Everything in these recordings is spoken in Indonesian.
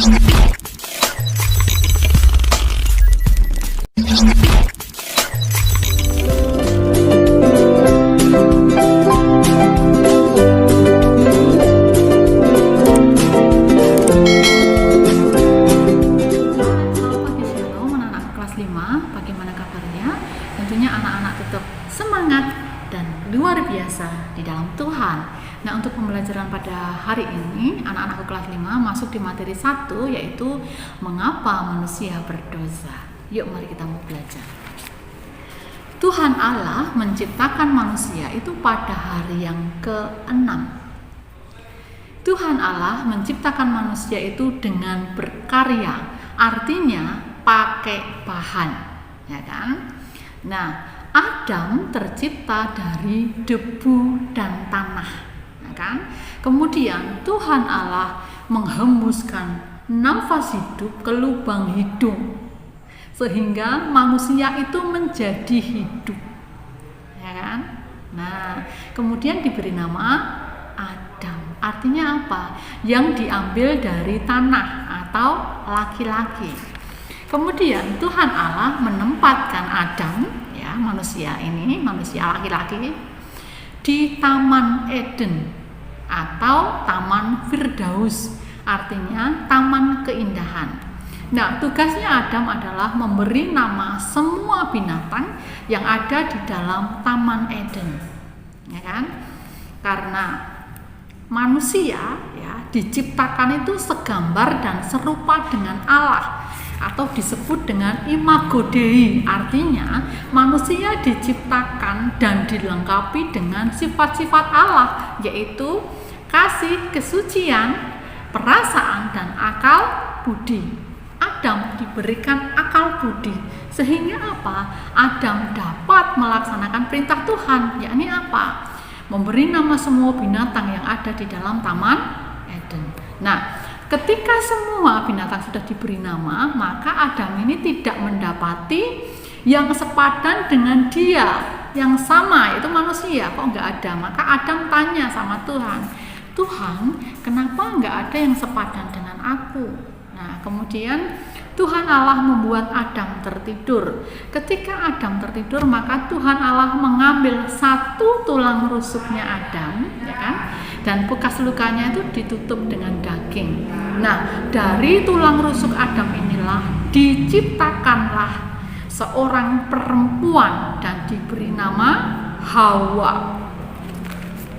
Bagaimana kabarnya? Tentunya anak-anak tetap semangat dan luar biasa di dalam Tuhan. Nah, untuk pembelajaran pada hari ini, anak-anakku kelas 5 masuk di materi 1, yaitu mengapa manusia berdosa. Yuk mari kita mau belajar. Tuhan Allah menciptakan manusia itu pada hari yang ke-6. Tuhan Allah menciptakan manusia itu dengan berkarya, artinya pakai bahan, ya kan? Nah, Adam tercipta dari debu dan tanah, ya kan? Kemudian Tuhan Allah menghembuskan nafas hidup ke lubang hidung, sehingga manusia itu menjadi hidup, ya kan? Nah, kemudian diberi nama Adam. Artinya apa? Yang diambil dari tanah atau laki-laki. Kemudian Tuhan Allah menempatkan Adam, ya, manusia ini, manusia laki-laki, di Taman Eden atau Taman Firdaus, artinya taman keindahan. Nah, tugasnya Adam adalah memberi nama semua binatang yang ada di dalam Taman Eden, ya kan? Karena manusia, ya, diciptakan itu segambar dan serupa dengan Allah, atau disebut dengan imago Dei, artinya manusia diciptakan dan dilengkapi dengan sifat-sifat Allah, yaitu kasih, kesucian, perasaan, dan akal budi. Adam diberikan akal budi, sehingga apa? Adam dapat melaksanakan perintah Tuhan, yakni apa? Memberi nama semua binatang yang ada di dalam Taman Eden. Nah, ketika semua binatang sudah diberi nama, maka Adam ini tidak mendapati yang sepadan dengan dia, yang sama, yaitu manusia. Kok nggak ada? Maka Adam tanya sama Tuhan, Tuhan, kenapa nggak ada yang sepadan dengan aku? Nah, kemudian Tuhan Allah membuat Adam tertidur. Ketika Adam tertidur, maka Tuhan Allah mengambil satu tulang rusuknya Adam, ya kan? Dan bekas lukanya itu ditutup dengan daging. Nah, dari tulang rusuk Adam inilah diciptakanlah seorang perempuan dan diberi nama Hawa.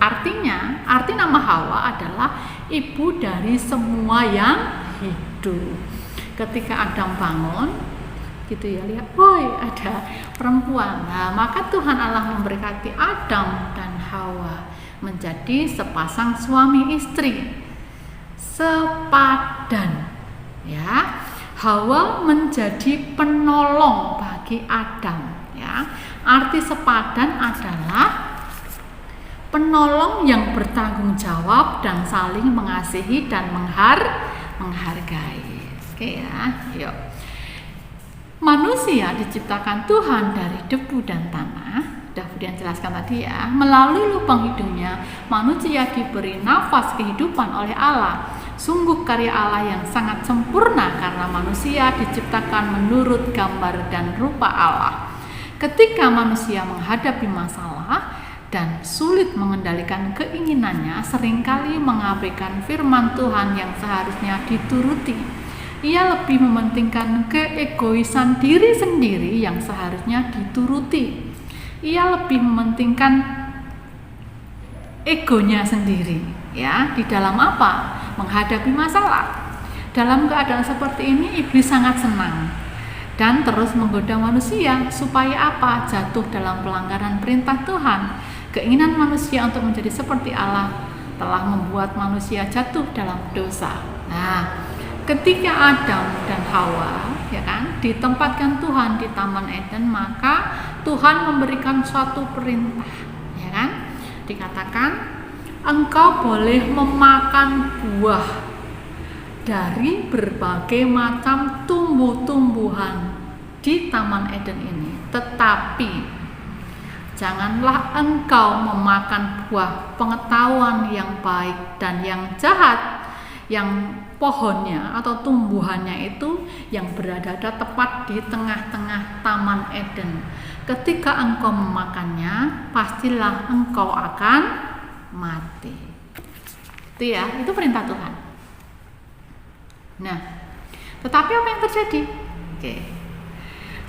Artinya, arti nama Hawa adalah ibu dari semua yang hidup. Ketika Adam bangun, gitu ya, lihat, woi, ada perempuan. Nah, maka Tuhan Allah memberkati Adam dan Hawa menjadi sepasang suami istri sepadan, ya. Hawa menjadi penolong bagi Adam, ya. Arti sepadan adalah penolong yang bertanggung jawab dan saling mengasihi dan menghargai. Oke, ya, yuk. Manusia diciptakan Tuhan dari debu dan tanah. Sudah Budian jelaskan tadi, ya. Melalui lubang hidungnya, manusia diberi nafas kehidupan oleh Allah. Sungguh karya Allah yang sangat sempurna, karena manusia diciptakan menurut gambar dan rupa Allah. Ketika manusia menghadapi masalah dan sulit mengendalikan keinginannya, seringkali mengabaikan firman Tuhan yang seharusnya dituruti. Ia lebih mementingkan keegoisan diri sendiri yang seharusnya dituruti. Ia lebih mementingkan egonya sendiri, ya, di dalam apa? Menghadapi masalah. Dalam keadaan seperti ini, iblis sangat senang dan terus menggoda manusia supaya apa? Jatuh dalam pelanggaran perintah Tuhan. Keinginan manusia untuk menjadi seperti Allah telah membuat manusia jatuh dalam dosa. Nah, ketika Adam dan Hawa, ya kan, ditempatkan Tuhan di Taman Eden, maka Tuhan memberikan suatu perintah, ya kan? Dikatakan, engkau boleh memakan buah dari berbagai macam tumbuh-tumbuhan di Taman Eden ini, tetapi janganlah engkau memakan buah pengetahuan yang baik dan yang jahat, yang pohonnya atau tumbuhannya itu yang berada tepat di tengah-tengah Taman Eden. Ketika engkau memakannya, pastilah engkau akan mati. Itu ya, itu perintah Tuhan. Nah, tetapi apa yang terjadi? Oke.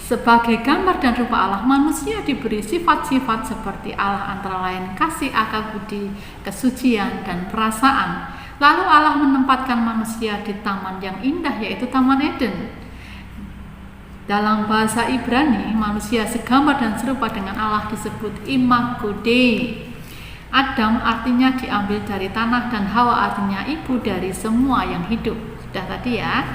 Sebagai gambar dan rupa Allah, manusia diberi sifat-sifat seperti Allah, antara lain kasih, akal budi, kesucian, dan perasaan. Lalu Allah menempatkan manusia di taman yang indah, yaitu Taman Eden. Dalam bahasa Ibrani, manusia segambar dan serupa dengan Allah disebut imago Dei. Adam artinya diambil dari tanah dan Hawa artinya ibu dari semua yang hidup. Sudah tadi ya.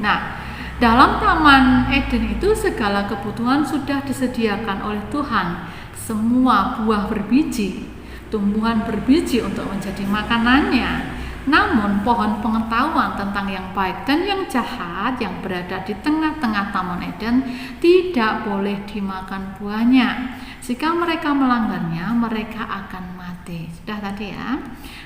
Nah, dalam Taman Eden itu segala kebutuhan sudah disediakan oleh Tuhan. Semua buah berbiji, tumbuhan berbiji untuk menjadi makanannya. Namun pohon pengetahuan tentang yang baik dan yang jahat yang berada di tengah-tengah Taman Eden tidak boleh dimakan buahnya. Jika mereka melanggarnya, mereka akan mati. Sudah tadi ya.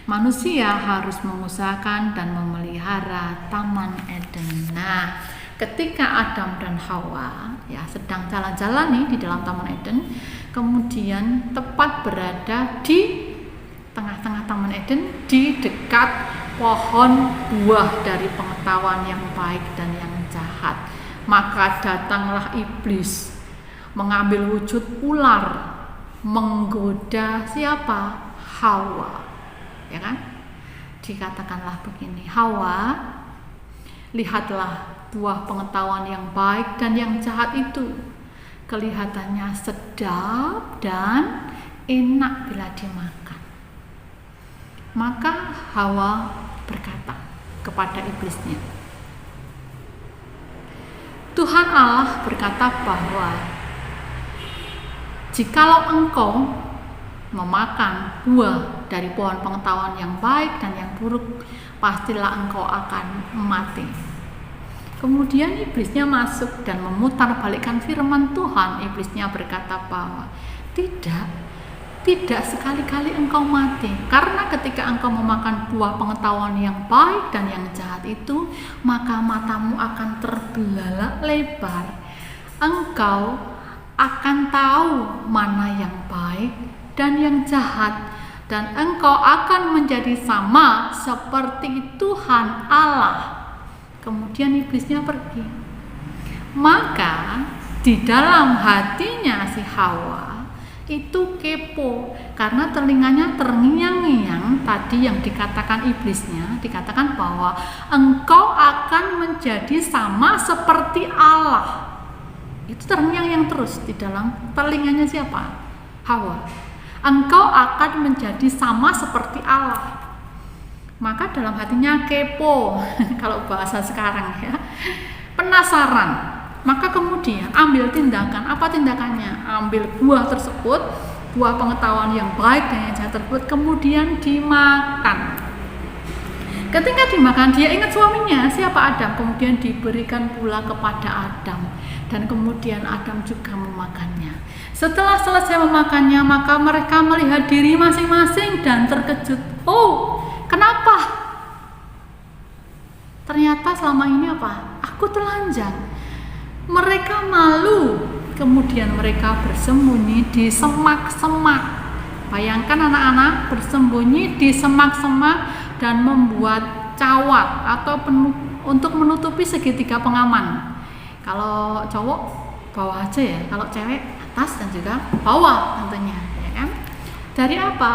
Manusia harus mengusahakan dan memelihara Taman Eden. Nah, ketika Adam dan Hawa ya sedang jalan-jalan nih di dalam Taman Eden, kemudian tepat berada di tengah-tengah Taman Eden, di dekat pohon buah dari pengetahuan yang baik dan yang jahat. Maka datanglah iblis mengambil wujud ular, menggoda siapa? Hawa. Ya kan? Dikatakanlah begini, Hawa, lihatlah buah pengetahuan yang baik dan yang jahat itu. Kelihatannya sedap dan enak bila dimakan. Maka Hawa berkata kepada iblisnya, Tuhan Allah berkata bahwa jikalau engkau memakan buah dari pohon pengetahuan yang baik dan yang buruk, pastilah engkau akan mati. Kemudian iblisnya masuk dan memutarbalikkan firman Tuhan. Iblisnya berkata bahwa tidak sekali-kali engkau mati, karena ketika engkau memakan buah pengetahuan yang baik dan yang jahat itu, maka matamu akan terbelalak lebar. Engkau akan tahu mana yang baik dan yang jahat, dan engkau akan menjadi sama seperti Tuhan Allah. Kemudian iblisnya pergi. Maka di dalam hatinya si Hawa itu kepo, karena telinganya terngiang-ngiang. Tadi yang dikatakan iblisnya, dikatakan bahwa engkau akan menjadi sama seperti Allah. Itu terngiang-ngiang terus di dalam telinganya siapa? Hawa. Engkau akan menjadi sama seperti Allah. Maka dalam hatinya kepo, kalau bahasa sekarang ya, penasaran. Maka kemudian ambil tindakan. Apa tindakannya? Ambil buah tersebut, buah pengetahuan yang baik dan yang jahat tersebut, kemudian dimakan. Ketika dimakan, dia ingat suaminya, siapa? Adam. Kemudian diberikan pula kepada Adam, dan kemudian Adam juga memakannya. Setelah selesai memakannya, maka mereka melihat diri masing-masing dan terkejut. Oh, kenapa? Ternyata selama ini apa? Aku telanjang. Mereka malu, kemudian mereka bersembunyi di semak-semak. Bayangkan anak-anak bersembunyi di semak-semak dan membuat cawat atau untuk menutupi segitiga pengaman. Kalau cowok bawah aja ya, kalau cewek atas dan juga bawah tentunya, ya kan? Dari apa?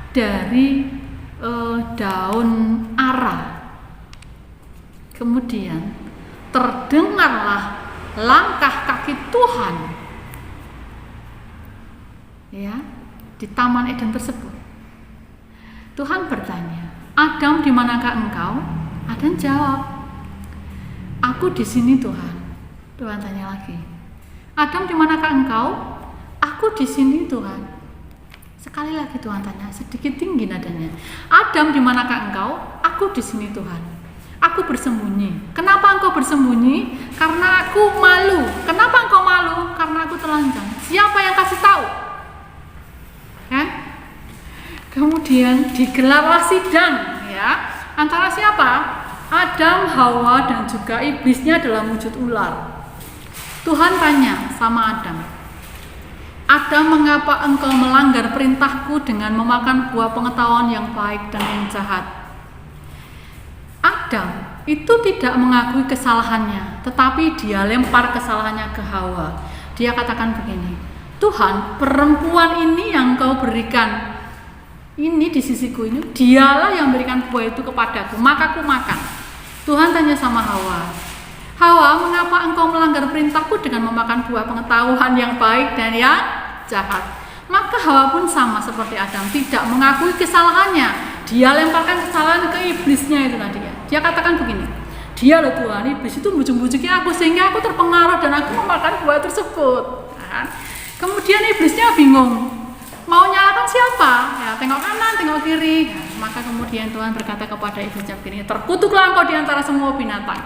Dari daun ara. Kemudian terdengarlah langkah kaki Tuhan ya di Taman Eden tersebut. Tuhan bertanya, Adam, di manakah engkau? Adam jawab, aku di sini Tuhan. Tuhan tanya lagi, Adam, di manakah engkau? Aku di sini Tuhan. Sekali lagi Tuhan tanya, sedikit tinggi nadanya, Adam, di manakah engkau? Aku di sini Tuhan. Aku bersembunyi. Kenapa engkau bersembunyi? Karena aku malu. Kenapa engkau malu? Karena aku telanjang. Siapa yang kasih tahu? Kan? Kemudian digelarlah sidang, ya. Antara siapa? Adam, Hawa, dan juga iblisnya dalam wujud ular. Tuhan tanya sama Adam, Adam, mengapa engkau melanggar perintahku dengan memakan buah pengetahuan yang baik dan yang jahat? Adam itu tidak mengakui kesalahannya, tetapi dia lempar kesalahannya ke Hawa. Dia katakan begini, Tuhan, perempuan ini yang kau berikan ini di sisiku ini, dialah yang berikan buah itu kepadaku, maka aku makan. Tuhan tanya sama Hawa, Hawa, mengapa engkau melanggar perintahku dengan memakan buah pengetahuan yang baik dan yang jahat? Maka Hawa pun sama seperti Adam, tidak mengakui kesalahannya. Dia lemparkan kesalahan ke iblisnya itu tadi ya. Dia katakan begini, dia loh Tuhan, iblis itu bujuk-bujukin aku sehingga aku terpengaruh dan aku memakan buah tersebut. Nah, kemudian iblisnya bingung, mau nyalakan siapa? Ya, tengok kanan, tengok kiri. Ya, maka kemudian Tuhan berkata kepada iblisnya begini, terkutuklah engkau di antara semua binatang,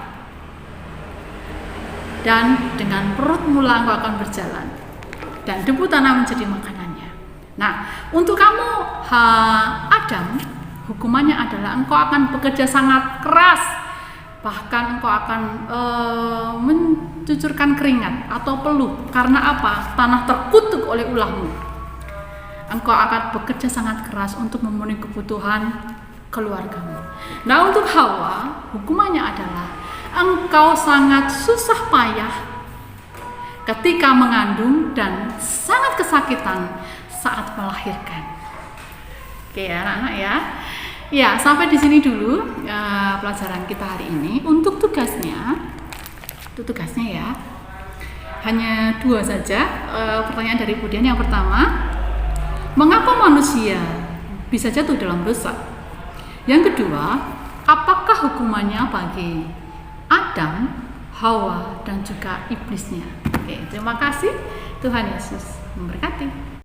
dan dengan perut mula engkau akan berjalan, dan debu tanah menjadi makanannya. Nah, untuk kamu Adam, hukumannya adalah engkau akan bekerja sangat keras, bahkan engkau akan mencucurkan keringat atau peluh. Karena apa? Tanah terkutuk oleh ulahmu. Engkau akan bekerja sangat keras untuk memenuhi kebutuhan keluargamu. Nah, untuk Hawa, hukumannya adalah engkau sangat susah payah ketika mengandung dan sangat kesakitan saat melahirkan. Oke ya anak-anak ya. Ya, sampai di sini dulu pelajaran kita hari ini. Untuk tugasnya ya hanya 2 saja. Pertanyaan dari Budian yang pertama, mengapa manusia bisa jatuh dalam dosa? Yang kedua, apakah hukumannya bagi Adam, Hawa, dan juga iblisnya? Oke, terima kasih. Tuhan Yesus memberkati.